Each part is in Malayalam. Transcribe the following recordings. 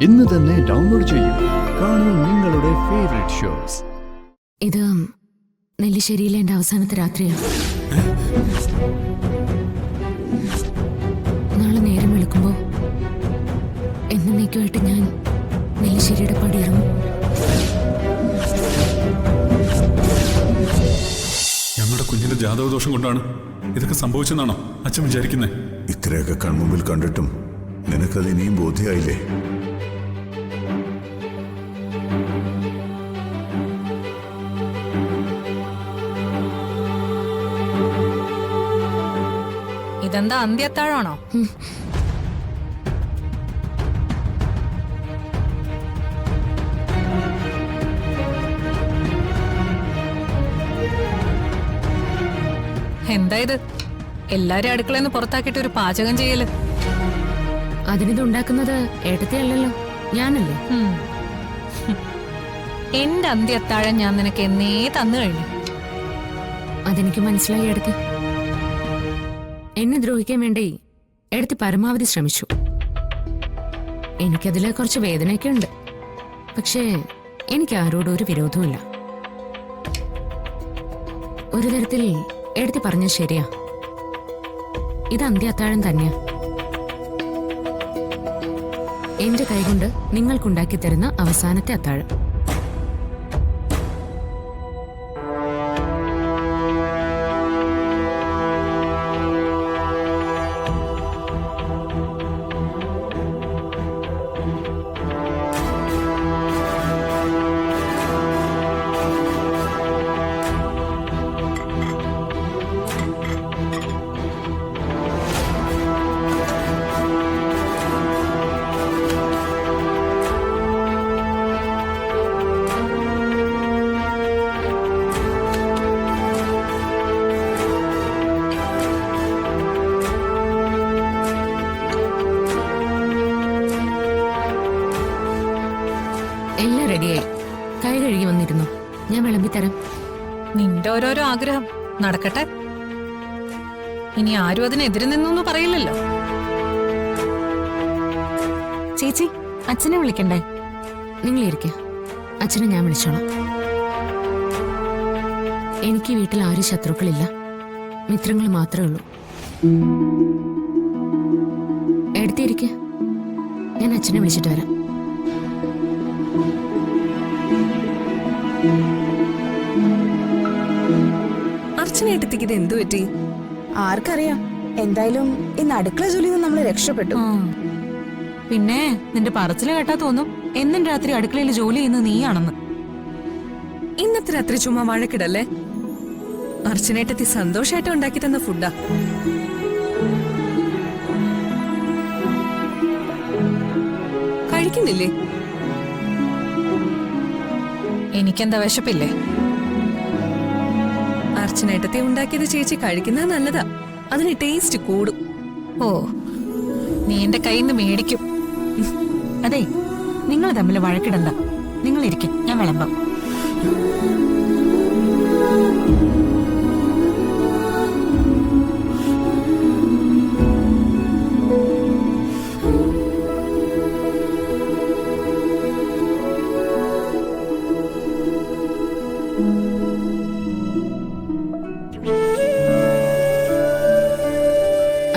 ഇന്ന് തന്നെ ഡൗൺലോഡ് ചെയ്യൂ. കാണൂ നിങ്ങളുടെ ഫേവറേറ്റ് ഷോസ്. ഇത് നെല്ലിശ്ശേരിയിലെ എൻ്റെ അവസാനത്തെ രാത്രിയാണ്. നാളെ നേരം വെളുക്കുമ്പോൾ എന്നേക്കുമായിട്ട് ഞാൻ നെല്ലിശ്ശേരിയുടെ പടിയിറങ്ങും. ഞങ്ങളുടെ കുഞ്ഞിന്റെ ജാതകദോഷം കൊണ്ടാണ് ഇതൊക്കെ സംഭവിച്ചെന്നാണോ അച്ഛൻ വിചാരിക്കുന്നത്? ഇത്രയൊക്കെ കൺമുമ്പിൽ കണ്ടിട്ടും നിനക്കത് ഇനിയും ബോധ്യമായില്ലേ? ഇതെന്താ അന്ത്യത്താഴാണോ? എന്താ ഇത്? എല്ലാരും അടുക്കളയിൽ നിന്ന് പുറത്താക്കിയിട്ട് ഒരു പാചകം ചെയ്യല്. അതിനിത് ഉണ്ടാക്കുന്നത് ഏട്ടത്തെയല്ലല്ലോ, ഞാനല്ലേ. എന്റെ അന്ത്യത്താഴം ഞാൻ നിനക്ക് എന്നേ തന്നു കഴിഞ്ഞു. അതെനിക്ക് മനസ്സിലായി. എടുത്ത് എന്നെ ദ്രോഹിക്കാൻ വേണ്ടി എടുത്ത് പരമാവധി ശ്രമിച്ചു. എനിക്കതിൽ കുറച്ച് വേദനയൊക്കെ ഉണ്ട്. പക്ഷേ എനിക്ക് ആരോടും ഒരു വിരോധവുമില്ല. ഒരു തരത്തിൽ എടുത്ത് പറഞ്ഞ ശരിയാ, ഇത് അന്ത്യാത്താഴം തന്നെയാ. എന്റെ കൈകൊണ്ട് നിങ്ങൾക്കുണ്ടാക്കി തരുന്ന അവസാനത്തെ അത്താഴം. എല്ലാം റെഡിയായി. കൈ കഴുകി വന്നിരുന്നു, ഞാൻ വിളമ്പിത്തരാം. നിന്റെ ഓരോരോ ആഗ്രഹം നടക്കട്ടെ. ഇനി ആരും അതിനെതിരെ നിന്നൊന്നും പറയില്ലല്ലോ. ചേച്ചി, അച്ഛനെ വിളിക്കണ്ടേ? നിങ്ങൾ ഇരിക്ക, അച്ഛനെ ഞാൻ വിളിച്ചോളാം. എനിക്ക് വീട്ടിൽ ആരും ശത്രുക്കളില്ല, മിത്രങ്ങൾ മാത്രമേ ഉള്ളൂ. എടുത്തിരിക്ക, ഞാൻ അച്ഛനെ വിളിച്ചിട്ട് വരാം. അർച്ചനേട്ടത്തിക്ക് ഇത് എന്തു പറ്റി? ആർക്കറിയാം. എന്തായാലും ഇന്ന് അടുക്കള ജോലിയിൽ നിന്ന് നമ്മൾ രക്ഷപ്പെട്ടു. പിന്നെ നിന്റെ പറച്ചില് കേട്ടാ തോന്നും എന്നും രാത്രി അടുക്കളയിൽ ജോലി ചെയ്യുന്നത് നീയാണെന്ന്. ഇന്നത്തെ രാത്രി ചുമ്മാ വഴക്കിടല്ലേ. അർച്ചനേട്ടത്തി സന്തോഷായിട്ട് ഉണ്ടാക്കി തന്ന ഫുഡാ. കഴിക്കുന്നില്ലേ? എനിക്കെന്താ വിശപ്പില്ലേ? അർച്ചനേട്ടത്തെ ഉണ്ടാക്കിയത് ചേച്ചി കഴിക്കുന്നത് നല്ലതാ, അതിന് ടേസ്റ്റ് കൂടും. ഓ, നീ എന്റെ കയ്യിൽ നിന്ന് മേടിക്കും. അതെ, നിങ്ങൾ തമ്മിൽ വഴക്കിടണ്ട. നിങ്ങൾ ഇരിക്കും, ഞാൻ വിളമ്പാം.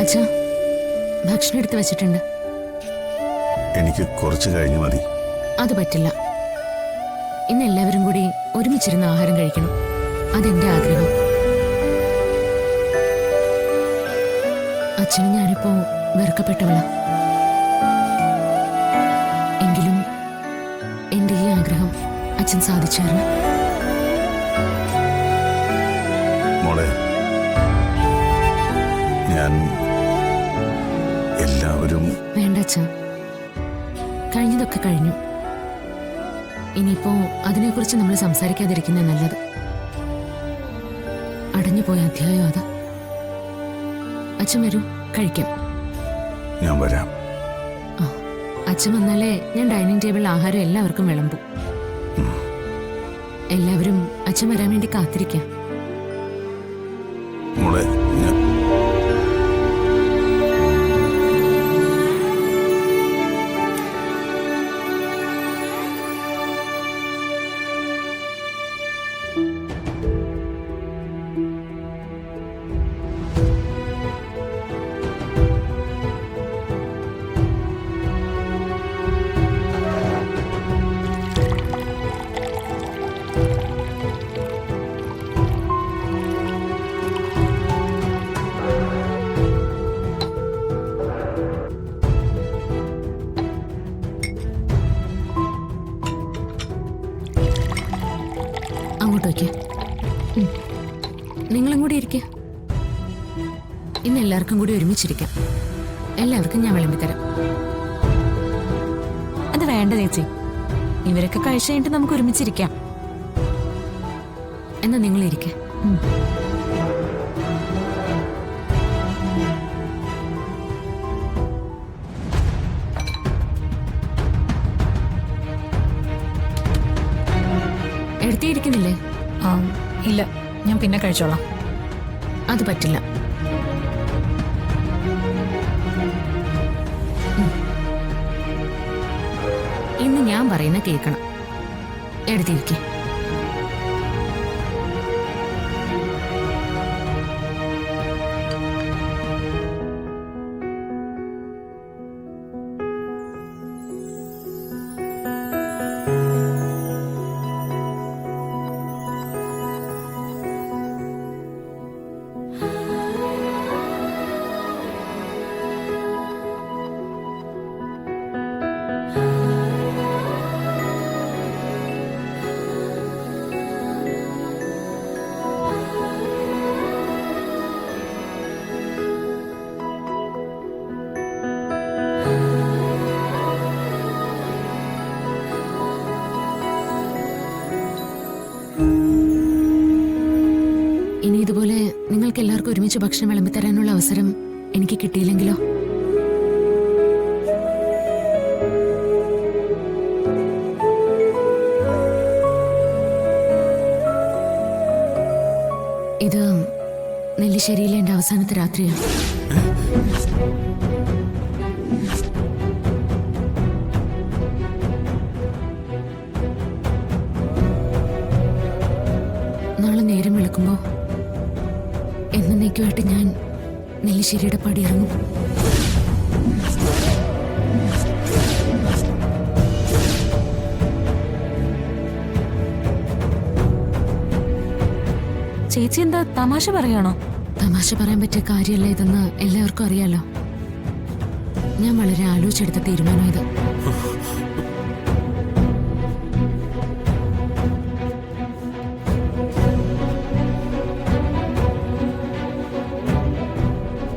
അച്ഛാ, ഭക്ഷണം എടുത്ത് വെച്ചിട്ടുണ്ട്. എനിക്ക് കുറച്ച് കഴിഞ്ഞ് മതി. അത് പറ്റില്ല. ഇന്ന് എല്ലാവരും കൂടി ഒരുമിച്ചിരുന്ന് ആഹാരം കഴിക്കണം, അതെന്റെ ആഗ്രഹം. അച്ഛനും ഞാനിപ്പോ വെറുക്കപ്പെട്ടവളാ. എങ്കിലും എന്റെ ഈ ആഗ്രഹം അച്ഛൻ സാധിച്ചു തരണം. മോളെ, ഞാൻ എല്ലാവരും വേണ്ട അച്ഛാ, കഴിഞ്ഞതൊക്കെ കഴിഞ്ഞു. ഇനിയിപ്പോ അതിനെക്കുറിച്ച് നമ്മൾ സംസാരിക്കാതിരിക്കുന്ന നല്ലത്. അടഞ്ഞുപോയ അധ്യായം അതാ. അച്ഛൻ വരൂ, കഴിക്കാം. ഞാൻ വരാം. അച്ഛൻ വന്നാലേ ഞാൻ ഡൈനിങ് ടേബിളിൽ ആഹാരം എല്ലാവർക്കും വിളമ്പും. എല്ലാവരും അച്ഛൻ വരാൻ വേണ്ടി കാത്തിരിക്കാം. മോളെ, അങ്ങോട്ട് വയ്ക്ക. നിങ്ങളും കൂടി ഇരിക്കുക. ഇന്ന് എല്ലാവർക്കും കൂടി ഒരുമിച്ചിരിക്കാം. എല്ലാവർക്കും ഞാൻ വിളമ്പിത്തരാം. അത് വേണ്ട ചേച്ചി, ഇവരൊക്കെ കഴിച്ചു കഴിഞ്ഞിട്ട് നമുക്ക് ഒരുമിച്ചിരിക്കാം. എന്നാ നിങ്ങൾ ഇരിക്കുക. എടുത്തിരിക്കുന്നില്ലേ? ഇല്ല, ഞാൻ പിന്നെ കഴിച്ചോളാം. അത് പറ്റില്ല. ഇന്ന് ഞാൻ പറയുന്ന കേൾക്കണം. എടുത്തിരിക്കെ. ഇനി ഇതുപോലെ നിങ്ങൾക്ക് എല്ലാവർക്കും ഒരുമിച്ച് ഭക്ഷണം വിളമ്പിത്തരാനുള്ള അവസരം എനിക്ക് കിട്ടിയില്ലെങ്കിലോ? ഇത് നെല്ലിശ്ശേരിയിലെ എന്റെ അവസാനത്തെ രാത്രിയാണ്. നാളെ നേരം വിളിക്കുമ്പോ എന്നേക്കുമായിട്ട് ഞാൻ നെല്ലിശ്ശേരിയുടെ പടിയിറങ്ങും. ചേച്ചി എന്താ തമാശ പറയാണോ? തമാശ പറയാൻ പറ്റിയ കാര്യമല്ല ഇതെന്ന് എല്ലാവർക്കും അറിയാലോ. ഞാൻ വളരെ ആലോചിച്ചെടുത്ത തീരുമാനം ഇത്.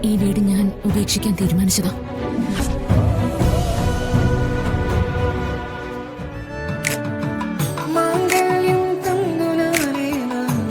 ഈ വീട് ഞാൻ ഉപേക്ഷിക്കാൻ തീരുമാനിച്ചതാ.